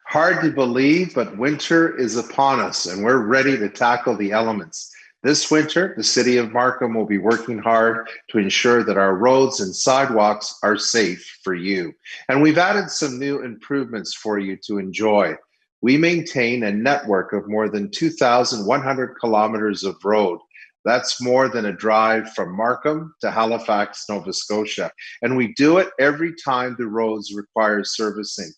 Hard to believe, but winter is upon us and we're ready to tackle the elements. This winter, the city of Markham will be working hard to ensure that our roads and sidewalks are safe for you. And we've added some new improvements for you to enjoy. We maintain a network of more than 2,100 kilometers of road. That's more than a drive from Markham to Halifax, Nova Scotia. And we do it every time the roads require servicing.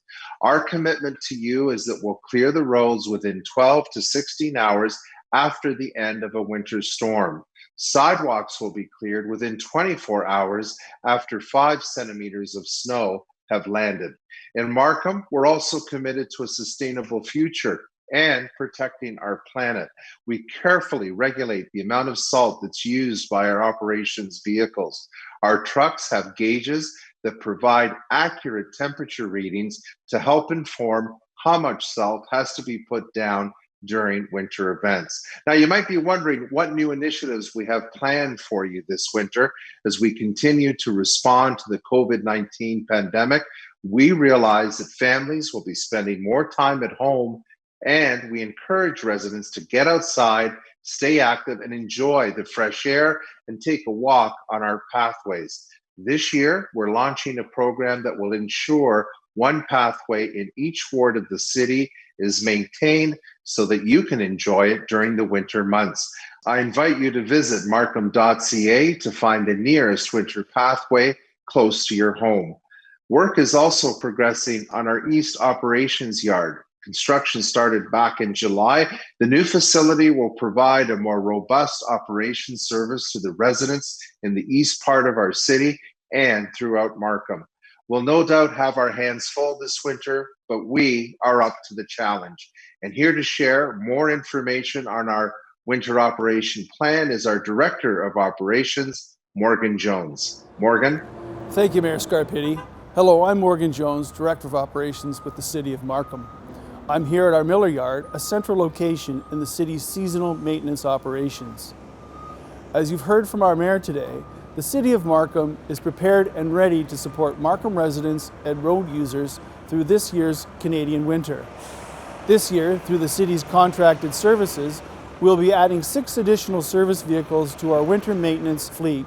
Our commitment to you is that we'll clear the roads within 12 to 16 hours after the end of a winter storm. Sidewalks will be cleared within 24 hours after 5 centimeters of snow have landed. In Markham, we're also committed to a sustainable future and protecting our planet. We carefully regulate the amount of salt that's used by our operations vehicles. Our trucks have gauges that provide accurate temperature readings to help inform how much salt has to be put down during winter events. Now, you might be wondering what new initiatives we have planned for you this winter as we continue to respond to the COVID-19 pandemic. We realize that families will be spending more time at home, and we encourage residents to get outside, stay active, and enjoy the fresh air and take a walk on our pathways. This year, we're launching a program that will ensure one pathway in each ward of the city is maintained so that you can enjoy it during the winter months. I invite you to visit markham.ca to find the nearest winter pathway close to your home. Work is also progressing on our East Operations Yard. Construction started back in July. The new facility will provide a more robust operations service to the residents in the east part of our city and throughout Markham. We'll no doubt have our hands full this winter, but we are up to the challenge. And here to share more information on our winter operation plan is our Director of Operations, Morgan Jones. Morgan? Thank you, Mayor Scarpitti. Hello, I'm Morgan Jones, Director of Operations with the City of Markham. I'm here at our Miller Yard, a central location in the city's seasonal maintenance operations. As you've heard from our mayor today, the City of Markham is prepared and ready to support Markham residents and road users through this year's Canadian winter. This year, through the city's contracted services, we'll be adding 6 additional service vehicles to our winter maintenance fleet.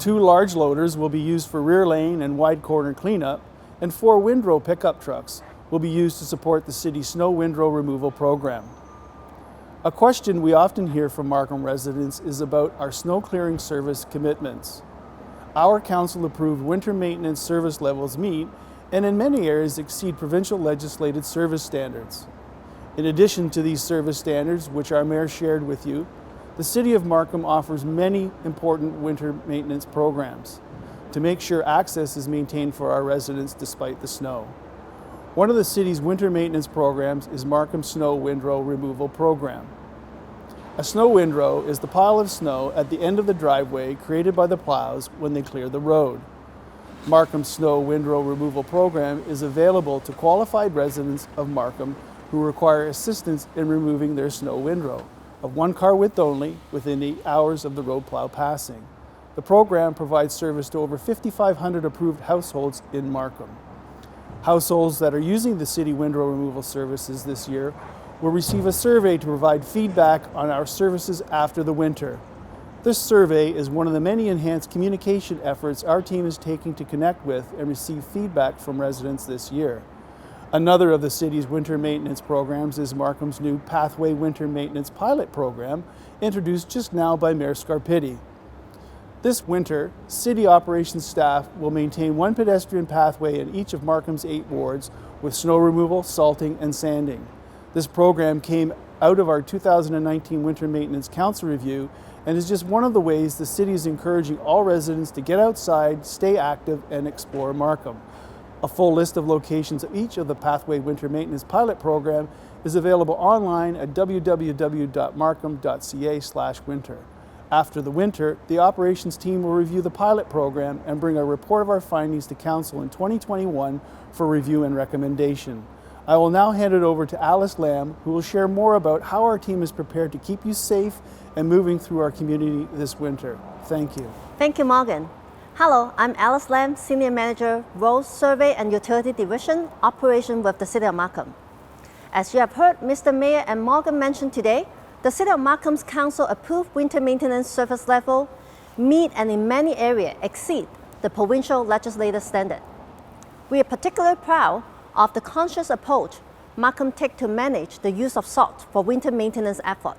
2 large loaders will be used for rear lane and wide corner cleanup, and 4 windrow pickup trucks will be used to support the city's snow windrow removal program. A question we often hear from Markham residents is about our snow clearing service commitments. Our council-approved winter maintenance service levels meet and in many areas exceed provincial legislated service standards. In addition to these service standards, which our mayor shared with you, the City of Markham offers many important winter maintenance programs to make sure access is maintained for our residents despite the snow. One of the city's winter maintenance programs is Markham Snow Windrow Removal Program. A snow windrow is the pile of snow at the end of the driveway created by the plows when they clear the road. Markham Snow Windrow Removal Program is available to qualified residents of Markham who require assistance in removing their snow windrow, of 1 car width only, within 8 hours of the road plow passing. The program provides service to over 5,500 approved households in Markham. Households that are using the city windrow removal services this year will receive a survey to provide feedback on our services after the winter. This survey is one of the many enhanced communication efforts our team is taking to connect with and receive feedback from residents this year. Another of the city's winter maintenance programs is Markham's new Pathway Winter Maintenance Pilot Program, introduced just now by Mayor Scarpitti. This winter, city operations staff will maintain 1 pedestrian pathway in each of Markham's 8 wards with snow removal, salting, and sanding. This program came out of our 2019 Winter Maintenance Council review and is just one of the ways the city is encouraging all residents to get outside, stay active, and explore Markham. A full list of locations of each of the Pathway Winter Maintenance Pilot Program is available online at www.markham.ca/winter. After the winter, the operations team will review the pilot program and bring a report of our findings to Council in 2021 for review and recommendation. I will now hand it over to Alice Lamb, who will share more about how our team is prepared to keep you safe and moving through our community this winter. Thank you. Thank you, Morgan. Hello, I'm Alice Lam, Senior Manager, Road Survey and Utility Division, Operation with the City of Markham. As you have heard Mr. Mayor and Morgan mention today, the City of Markham's Council approved winter maintenance service level meet and in many areas exceed the provincial legislative standard. We are particularly proud of the conscious approach Markham takes to manage the use of salt for winter maintenance effort.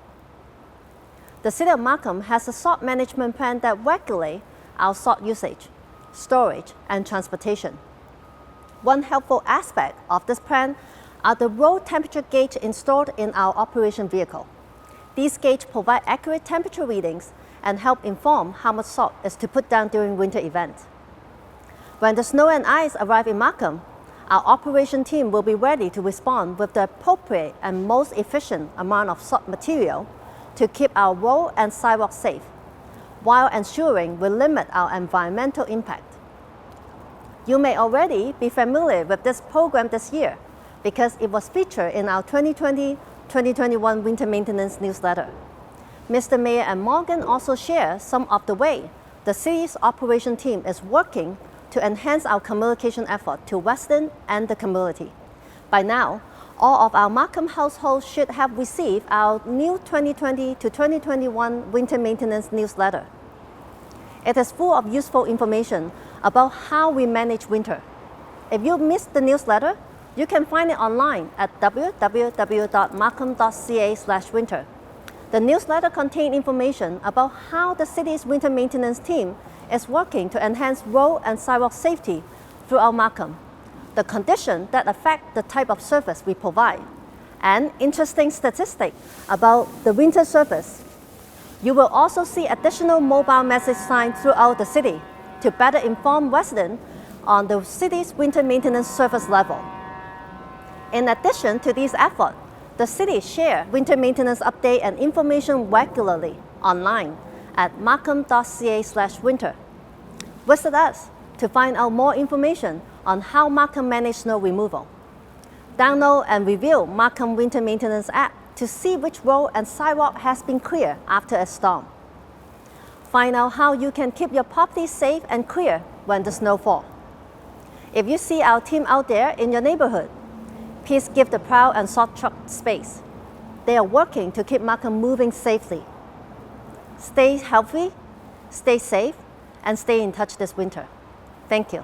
The City of Markham has a salt management plan that regulates our salt usage, storage, and transportation. One helpful aspect of this plan are the road temperature gauge installed in our operation vehicle. These gauges provide accurate temperature readings and help inform how much salt is to put down during winter events. When the snow and ice arrive in Markham, our operation team will be ready to respond with the appropriate and most efficient amount of salt material to keep our road and sidewalk safe, while ensuring we limit our environmental impact. You may already be familiar with this program this year because it was featured in our 2020-2021 winter maintenance newsletter. Mr. Mayor and Morgan also share some of the way the city's operation team is working to enhance our communication effort to residents and the community. By now, all of our Markham households should have received our new 2020-2021 winter maintenance newsletter. It is full of useful information about how we manage winter. If you missed the newsletter, you can find it online at www.markham.ca/winter. The newsletter contains information about how the city's winter maintenance team is working to enhance road and sidewalk safety throughout Markham, the conditions that affect the type of service we provide, and interesting statistics about the winter service. You will also see additional mobile message signs throughout the city to better inform residents on the city's winter maintenance service level. In addition to these efforts, the city shares winter maintenance update and information regularly online at markham.ca/winter. Visit us to find out more information on how Markham manages snow removal. Download and review Markham Winter Maintenance app to see which road and sidewalk has been cleared after a storm. Find out how you can keep your property safe and clear when the snow falls. If you see our team out there in your neighborhood, please give the plow and salt truck space. They are working to keep Markham moving safely. Stay healthy, stay safe, and stay in touch this winter. Thank you.